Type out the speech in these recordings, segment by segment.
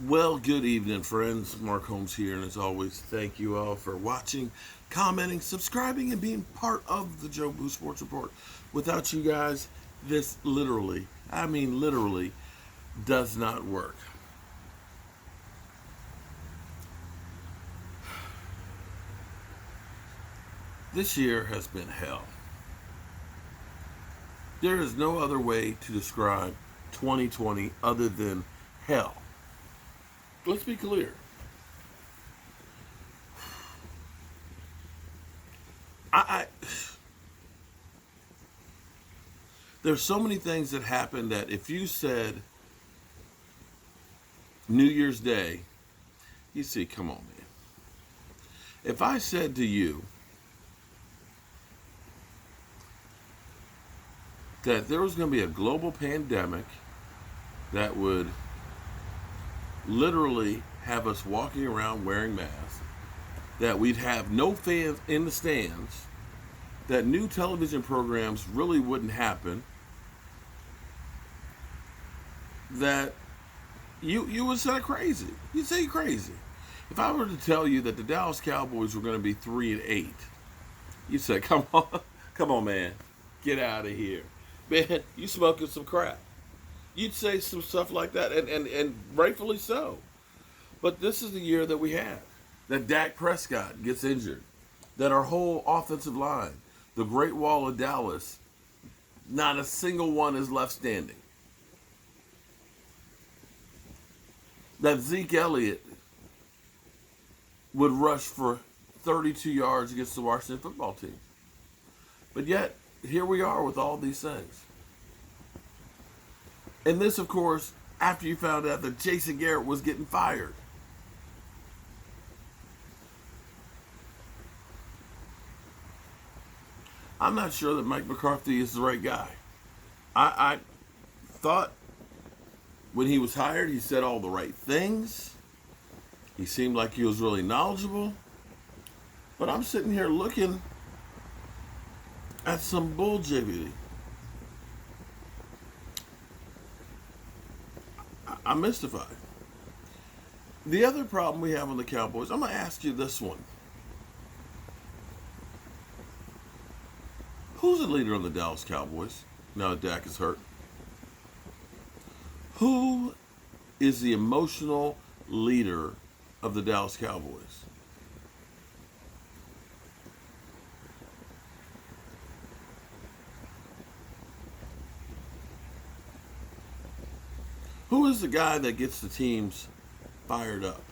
Well, good evening, friends. Mark Holmes here, and as always, thank you all for watching, commenting, subscribing, and being part of the Joe Boo Sports Report. Without you guys, this literally, does not work. This year has been hell. There is no other way to describe 2020 other than hell. Let's be clear. I there's so many things that happened that if you said New Year's Day, you see, come on, man. If I said to you that there was going to be a global pandemic that would literally have us walking around wearing masks, that we'd have no fans in the stands, that new television programs really wouldn't happen, that you would say crazy. You'd say crazy. If I were to tell you that the Dallas Cowboys were going to be 3-8, you'd say, come on, man, get out of here, man. You smoking some crap. You'd say some stuff like that, and rightfully so. But this is the year that we have. That Dak Prescott gets injured. That our whole offensive line, the Great Wall of Dallas, not a single one is left standing. That Zeke Elliott would rush for 32 yards against the Washington football team. But yet, here we are with all these things. And this, of course, after you found out that Jason Garrett was getting fired. I'm not sure that Mike McCarthy is the right guy. I thought when he was hired, he said all the right things. He seemed like he was really knowledgeable. But I'm sitting here looking at some bulljiggity. I'm mystified. The other problem we have on the Cowboys, I'm going to ask you this one. Who's the leader of the Dallas Cowboys now that Dak is hurt? Who is the emotional leader of the Dallas Cowboys? Who is the guy that gets the teams fired up?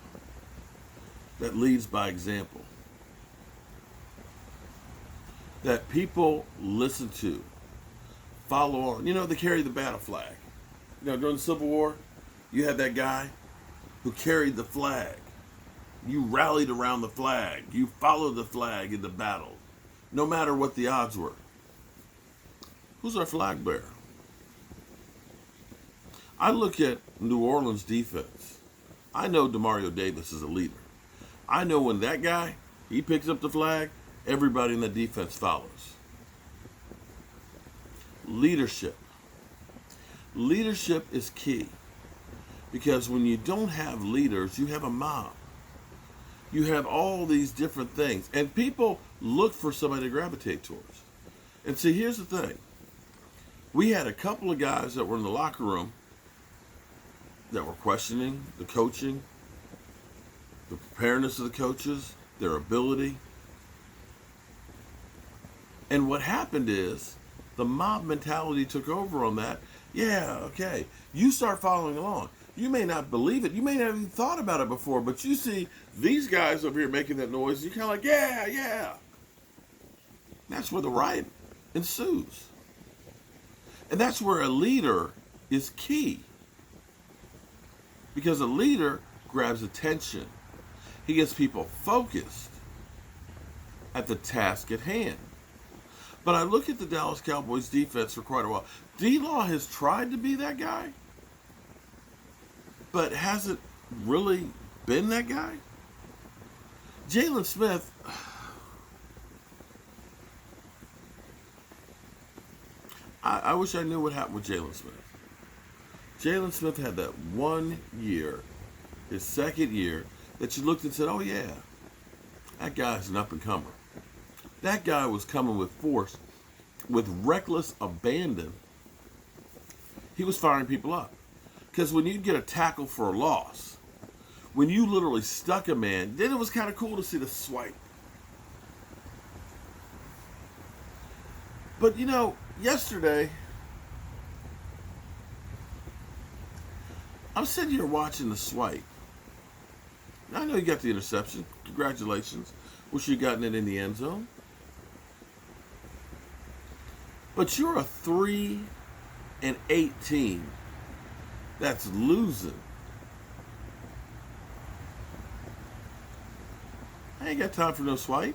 That leads by example? That people listen to, follow on. You know, they carry the battle flag. You know, during the Civil War, you had that guy who carried the flag. You rallied around the flag. You followed the flag in the battle, no matter what the odds were. Who's our flag bearer? I look at New Orleans defense. I know Demario Davis is a leader. I know when that guy, he picks up the flag, everybody in the defense follows. Leadership. Leadership is key. Because when you don't have leaders, you have a mob. You have all these different things. And people look for somebody to gravitate towards. And see, here's the thing. We had a couple of guys that were in the locker room that were questioning the coaching, the preparedness of the coaches, their ability. And what happened is the mob mentality took over on that. Yeah, okay. You start following along. You may not believe it. You may not have even thought about it before, but you see these guys over here making that noise. You're kind of like, yeah, yeah. That's where the riot ensues. And that's where a leader is key. Because a leader grabs attention. He gets people focused at the task at hand. But I look at the Dallas Cowboys defense for quite a while. D-Law has tried to be that guy, but hasn't really been that guy. Jalen Smith, I wish I knew what happened with Jalen Smith. Jalen Smith had that 1 year, his second year, that you looked and said, oh yeah, that guy's an up-and-comer. That guy was coming with force, with reckless abandon. He was firing people up. Because when you get a tackle for a loss, when you literally stuck a man, then it was kind of cool to see the swipe. But yesterday, I'm sitting here watching the swipe. Now, I know you got the interception. Congratulations. Wish you'd gotten it in the end zone. But you're a 3-8 team that's losing. I ain't got time for no swipe.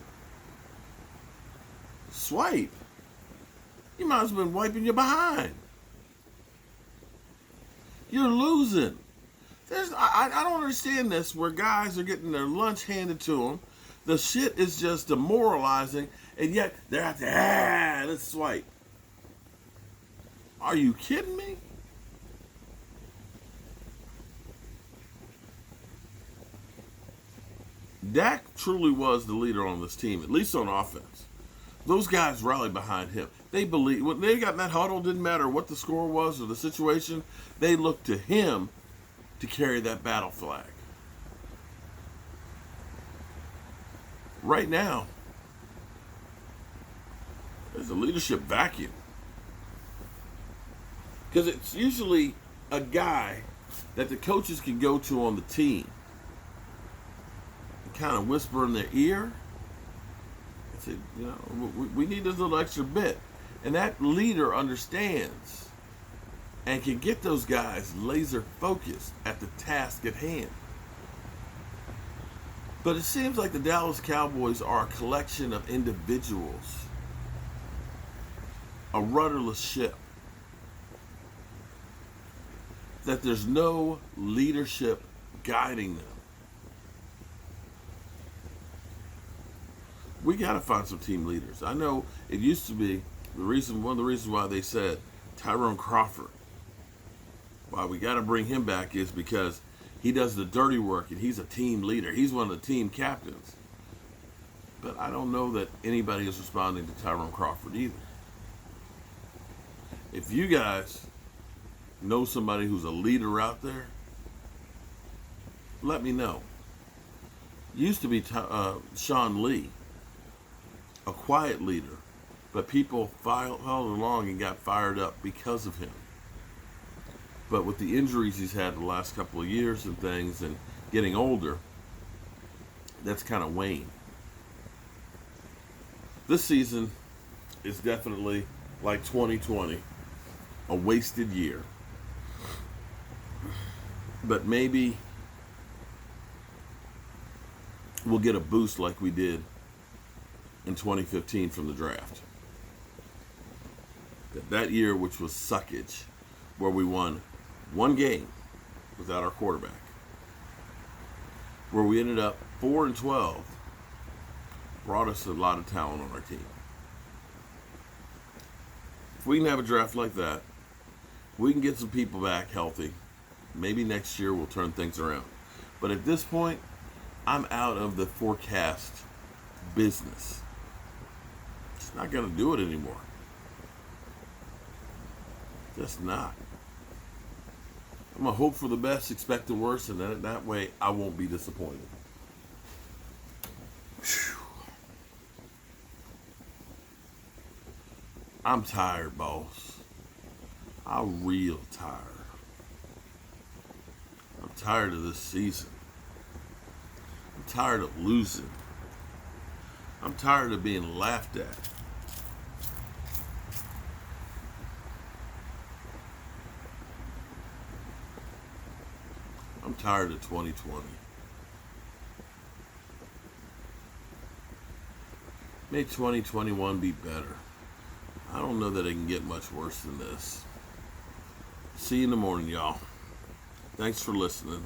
Swipe? You might as well been wiping your behind. You're losing. I don't understand this where guys are getting their lunch handed to them. The shit is just demoralizing, and yet they're out there, let's swipe. Are you kidding me? Dak truly was the leader on this team, at least on offense. Those guys rallied behind him. They believe when they got in that huddle, didn't matter what the score was or the situation, they looked to him to carry that battle flag. Right now, there's a leadership vacuum. Because it's usually a guy that the coaches can go to on the team and kind of whisper in their ear and say, we need this little extra bit. And that leader understands and can get those guys laser focused at the task at hand. But it seems like the Dallas Cowboys are a collection of individuals, a rudderless ship, that there's no leadership guiding them. We got to find some team leaders. I know it used to be one of the reasons why they said Tyrone Crawford. Why we got to bring him back is because he does the dirty work and he's a team leader. He's one of the team captains. But I don't know that anybody is responding to Tyrone Crawford either. If you guys know somebody who's a leader out there, let me know. Used to be Sean Lee, a quiet leader, but people followed along and got fired up because of him. But with the injuries he's had the last couple of years and things and getting older, that's kind of waned. This season is definitely like 2020, a wasted year. But maybe we'll get a boost like we did in 2015 from the draft. That year, which was suckage, where we won one game without our quarterback, where we ended up 4-12, brought us a lot of talent on our team. If we can have a draft like that, we can get some people back healthy. Maybe next year we'll turn things around. But at this point, I'm out of the forecast business. It's not going to do it anymore. Just not. I'm going to hope for the best, expect the worst, and then that way I won't be disappointed. Whew. I'm tired, boss. I'm real tired. I'm tired of this season. I'm tired of losing. I'm tired of being laughed at. I'm tired of 2020. May 2021 be better. I don't know that it can get much worse than this. See you in the morning, y'all. Thanks for listening.